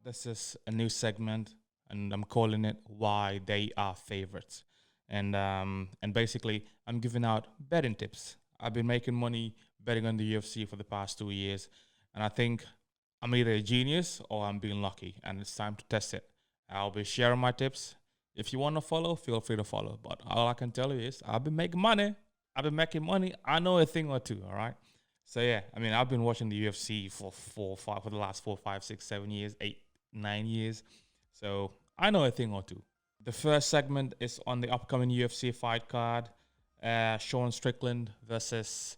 This is a new segment, and I'm calling it "Why They Are Favorites." And basically, I'm giving out betting tips. I've been making money betting on the UFC for the past 2 years, and I think I'm either a genius or I'm being lucky, and it's time to test it. I'll be sharing my tips. If you want to follow, feel free to follow. But all I can tell you is I've been making money. I've been making money. I know a thing or two. All right. So yeah, I mean, I've been watching the UFC for the last 4, 5, 6, 7 years, 8, 9 years. So I know a thing or two. The first segment is on the upcoming UFC fight card. Sean Strickland versus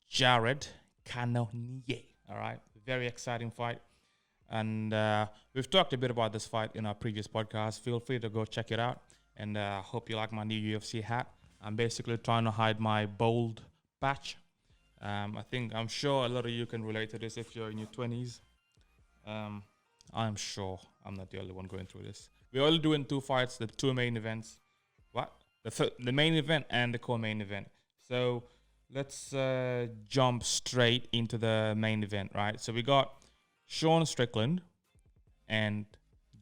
Jared Cannonier. All right, very exciting fight. And we've talked a bit about this fight in our previous podcast. Feel free to go check it out. And I hope you like my new UFC hat. I'm basically trying to hide my bold patch. I'm sure a lot of you can relate to this if you're in your 20s. I'm sure I'm not the only one going through this. We're only doing 2 fights, the 2 main events. What? The main event and the co-main event. So let's jump straight into the main event, right? So we got Sean Strickland and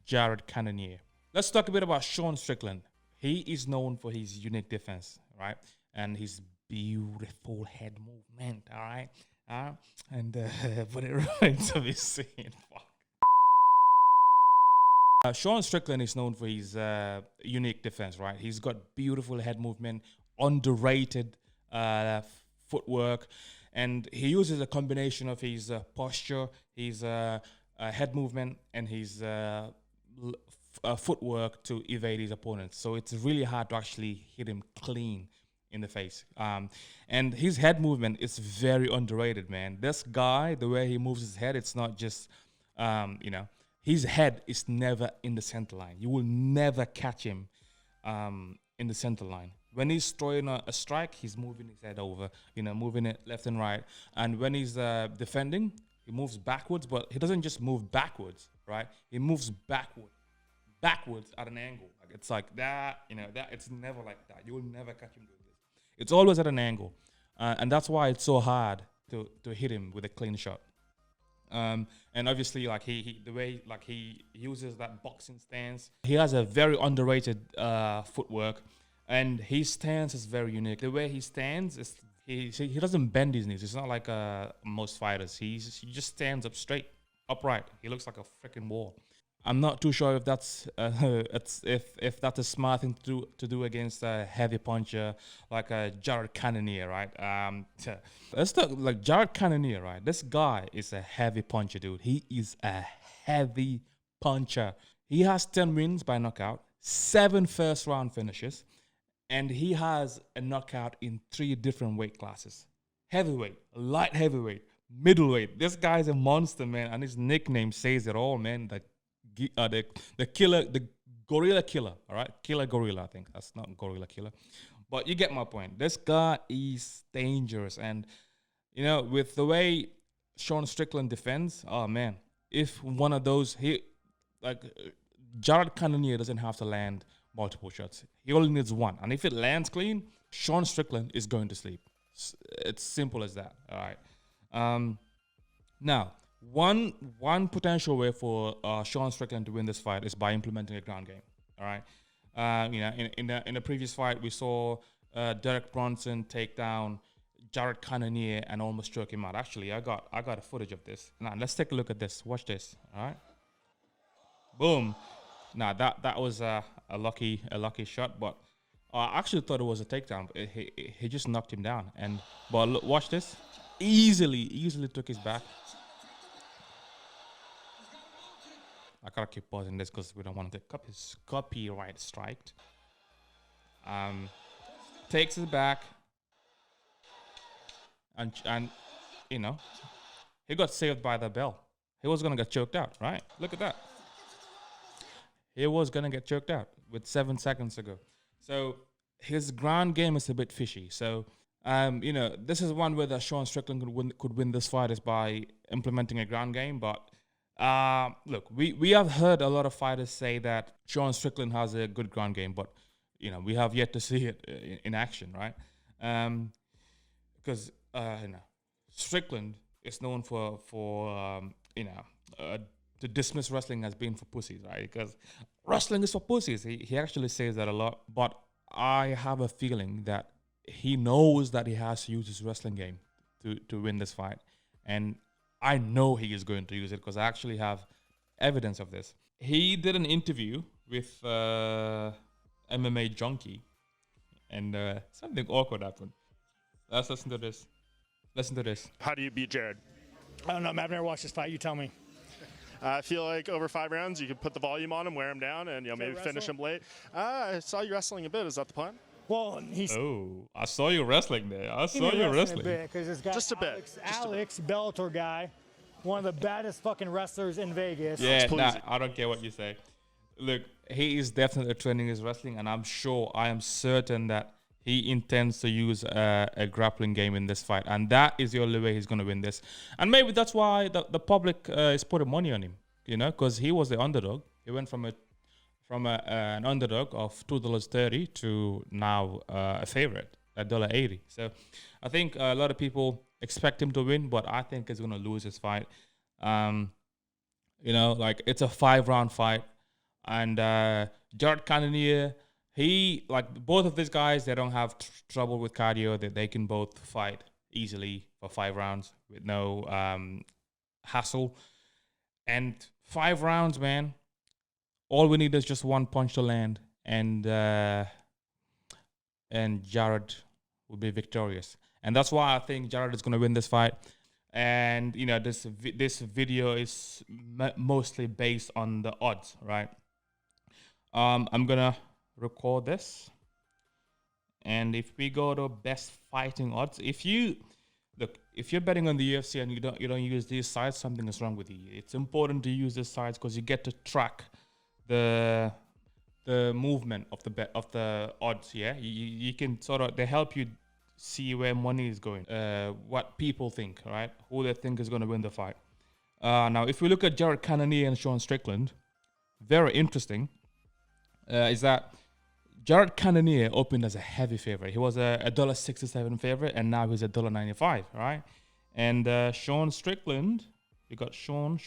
Jared Cannonier. Let's talk a bit about Sean Strickland. He is known for his unique defense, right? And his beautiful head movement, all right? And put it right to be seen. Fuck. Sean Strickland is known for his unique defense, right? He's got beautiful head movement, underrated footwork, and he uses a combination of his posture, his head movement, and his footwork to evade his opponents. So it's really hard to actually hit him clean in the face. And his head movement is very underrated, man. This guy, the way he moves his head, it's not just, his head is never in the center line. You will never catch him in the center line. When he's throwing a strike, he's moving his head over, moving it left and right. And when he's defending, he moves backwards, but he doesn't just move backwards, right? He moves backwards at an angle. Like it's like that, that. It's never like that. You will never catch him doing this. It's always at an angle. And that's why it's so hard to hit him with a clean shot. And obviously, like he the way like he uses that boxing stance, he has a very underrated footwork, and his stance is very unique. The way he stands is he doesn't bend his knees. It's not like most fighters. He just stands up straight, upright. He looks like a freaking wall. I'm not too sure if that's if that's a smart thing to do against a heavy puncher like Jared Cannonier, right? Let's talk like Jared Cannonier, right? This guy is a heavy puncher, dude. He is a heavy puncher. He has 10 wins by knockout, 7 first-round finishes, and he has a knockout in 3 different weight classes: heavyweight, light heavyweight, middleweight. This guy's a monster, man, and his nickname says it all, man. The killer, the gorilla killer, all right? Killer gorilla, I think. That's not gorilla killer. But you get my point. This guy is dangerous. And, with the way Sean Strickland defends, oh, man. If one of those, Jared Cannonier doesn't have to land multiple shots. He only needs one. And if it lands clean, Sean Strickland is going to sleep. It's simple as that, all right? Now, one potential way for Sean Strickland to win this fight is by implementing a ground game. All right, in the previous fight we saw Derek Bronson take down Jared Cannonier and almost choke him out. Actually, I got a footage of this. Now let's take a look at this. Watch this. All right, boom. Now that was a lucky shot, but I actually thought it was a takedown. He just knocked him down. But look, watch this. Easily took his back. I gotta keep pausing this because we don't want to get copyright striked. Takes it back, and he got saved by the bell. He was gonna get choked out, right? Look at that. He was gonna get choked out with 7 seconds to go. So his ground game is a bit fishy. So this is one where Sean Strickland could win this fight is by implementing a ground game, but. Look, we have heard a lot of fighters say that Sean Strickland has a good ground game, but we have yet to see it in action, right? Because Strickland is known for to dismiss wrestling as being for pussies, right? Because wrestling is for pussies. He actually says that a lot. But I have a feeling that he knows that he has to use his wrestling game to win this fight. And I know he is going to use it because I actually have evidence of this. He did an interview with MMA Junkie, and something awkward happened. Let's listen to this. Listen to this. How do you beat Jared? I don't know. I've never watched this fight. You tell me. I feel like over 5 rounds, you could put the volume on him, wear him down, and maybe finish him late. I saw you wrestling a bit. Is that the plan? Well, I saw you wrestling there. I saw you wrestling. Because this guy, Just a bit. Alex Bellator guy, one of the baddest fucking wrestlers in Vegas. Yeah, nah, I don't care what you say. Look, he is definitely training his wrestling, and I am certain that he intends to use a grappling game in this fight, and that is the only way he's going to win this. And maybe that's why the public is putting money on him, because he was the underdog. He went from an underdog of $2.30 to now a favorite at $1.80. So I think a lot of people expect him to win, but I think he's going to lose this fight. Like it's a 5-round fight, and Jared Cannonier, both of these guys, they don't have trouble with cardio. That they can both fight easily for 5 rounds with no hassle. And 5 rounds, man, all we need is just one punch to land, and Jared will be victorious. And that's why I think Jared is going to win this fight. And this video is mostly based on the odds, right? I'm gonna record this, and if we go to best fighting odds, if you're betting on the UFC and you don't use these sites, something is wrong with you. It's important to use these sites because you get to track the movement of the odds. Yeah, you can they help you see where money is going, what people think, right? Who they think is going to win the fight. Now, if we look at Jared Cannonier and Sean Strickland, very interesting. Is that Jared Cannonier opened as a heavy favorite. He was a $1.67 favorite, and now he's $1.95, right? And Sean Strickland, you got Sean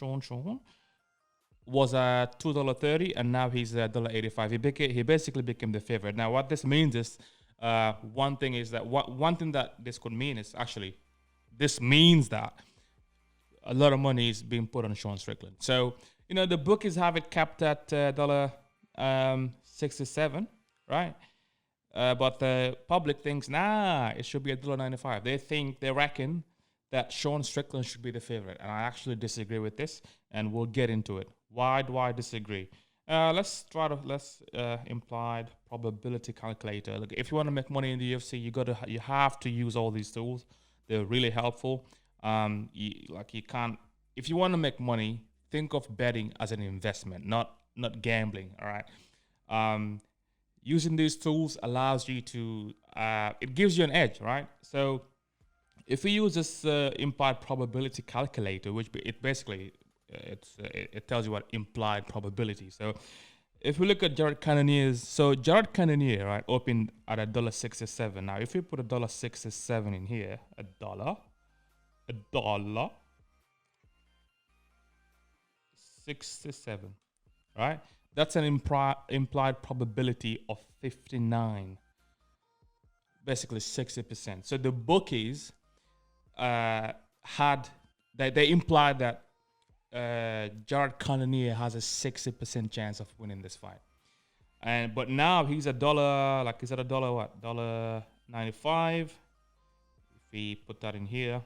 was at $2.30, and now he's $1.85. He basically became the favorite. Now, what this means is, one thing that this could mean is actually, this means that a lot of money is being put on Sean Strickland. So, the bookies have it capped at $67, right? But the public thinks, it should be $1.95. They reckon that Sean Strickland should be the favorite. And I actually disagree with this, and we'll get into it. Why do I disagree? Let's implied probability calculator. Look, if you want to make money in the UFC, you have to use all these tools. They're really helpful. If you want to make money, think of betting as an investment, not gambling. All right. Using these tools allows you to, it gives you an edge, right? So if we use this implied probability calculator, which it basically, it tells you what implied probability. So if we look at Jared Cannonier's, Jared Cannonier, right, opened at $1.67. Now, if we put $1.67 in here, a dollar, 67, right? That's an implied probability of 59, basically 60%. So the bookies they implied that Jared Cannonier has a 60% chance of winning this fight. But now he's $1.95. If we put that in here,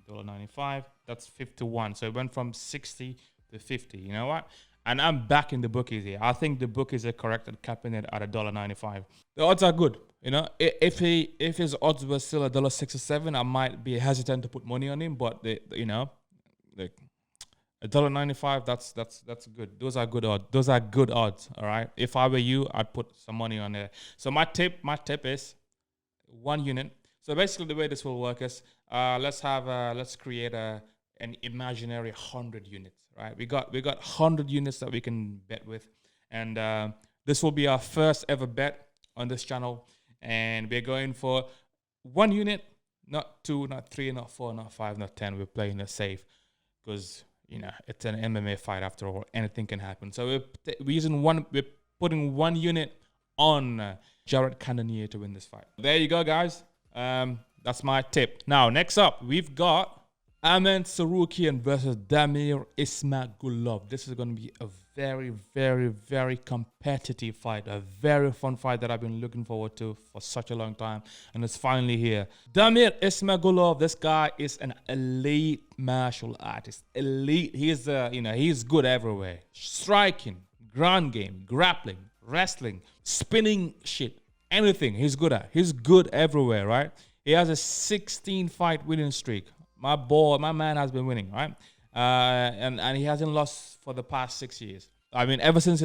$1.95, that's 51. So it went from 60 to 50. You know what? And I'm backing the bookies here. I think the bookies are correct at capping it at $1.95. The odds are good. If his odds were still $1.67, I might be hesitant to put money on him. But $1.95, that's good. Those are good odds. Those are good odds. All right. If I were you, I'd put some money on there. So my tip is 1 unit. So basically, the way this will work is let's create an imaginary 100 units. Right, we got 100 units that we can bet with, and this will be our first ever bet on this channel, and we're going for 1 unit, not 2, not 3, not 4, not 5, not 10. We're playing it safe because it's an MMA fight after all. Anything can happen. So we're putting one unit on Jared Cannonier to win this fight. There you go, guys. That's my tip. Now, next up, we've got Arman Tsarukyan versus Damir Ismagulov. This is going to be a very, very, very competitive fight. A very fun fight that I've been looking forward to for such a long time. And it's finally here. Damir Ismagulov, this guy is an elite martial artist. Elite. He's good everywhere. Striking, ground game, grappling, wrestling, spinning shit. Anything he's good at. He's good everywhere, right? He has a 16-fight winning streak. My man has been winning, right? And he hasn't lost for the past 6 years. I mean, ever since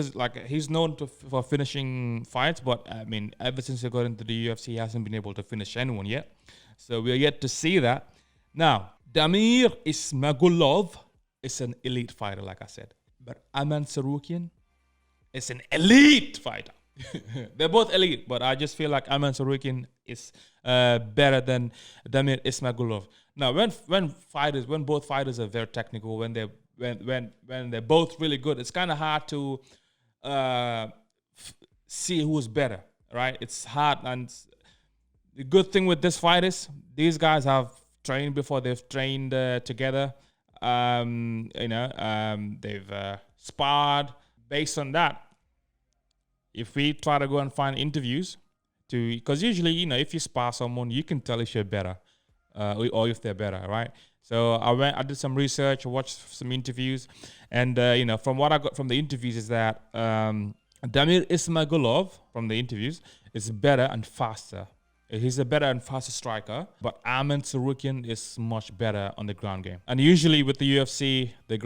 he's known for finishing fights, but I mean, ever since he got into the UFC, he hasn't been able to finish anyone yet. So we're yet to see that. Now, Damir Ismagulov is an elite fighter, like I said. But Arman Tsarukyan is an elite fighter. They're both elite, but I just feel like Arman Tsarukyan is better than Damir Ismagulov. Now, when both fighters are very technical, when they're both really good, it's kind of hard to see who's better, right? It's hard, and the good thing with this fight is these guys have trained before. They've trained together. They've sparred. Based on that, if we try to go and find interviews, because usually, if you spar someone, you can tell if you're better. Or if they're better, right? So I did some research, watched some interviews, and from what I got from the interviews is that Damir Ismagulov from the interviews is better and faster. He's a better and faster striker, but Arman Tsarukyan is much better on the ground game. And usually with the UFC, the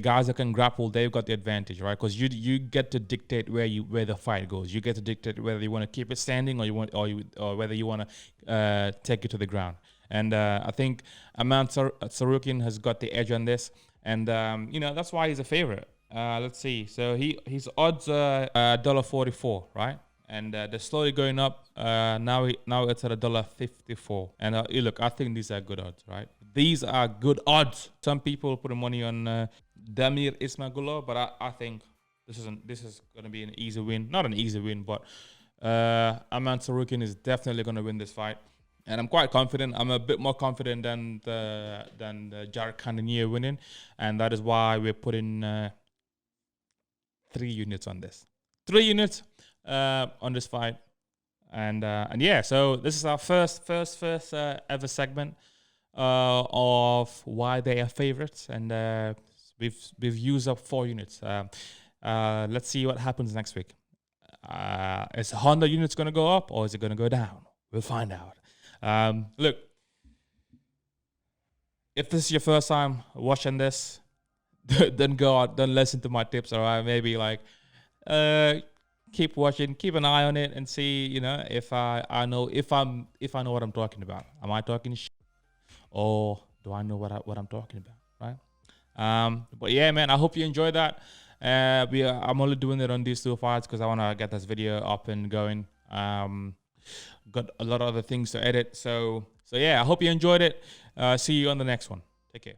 guys that can grapple, they've got the advantage, right? Because you get to dictate where the fight goes. You get to dictate whether you want to keep it standing or whether you want to take it to the ground. And I think Arman Tsarukyan has got the edge on this, and that's why he's a favorite. Let's see. So his odds are $1.44, right? And they're slowly going up. Now it's at $1.54. And look, I think these are good odds, right? These are good odds. Some people put money on Damir Ismagulov, but I think this is going to be an easy win. Not an easy win, but Arman Tsarukyan is definitely going to win this fight. And I'm quite confident. I'm a bit more confident than the Jared Cannonier winning, and that is why we're putting 3 units on this. 3 units on this fight, and yeah. So this is our first ever segment of why they are favorites, and we've used up 4 units. Let's see what happens next week. Is Honda units going to go up or is it going to go down? We'll find out. Look, if this is your first time watching this, then go out, don't listen to my tips, all right? Maybe keep watching, keep an eye on it, and see, if I know what I'm talking about. Am I talking shit, or do I know what I'm talking about, right? But yeah, man, I hope you enjoyed that. I'm only doing it on these 2 fights because I want to get this video up and going. Got a lot of other things to edit. So yeah, I hope you enjoyed it. See you on the next one. Take care.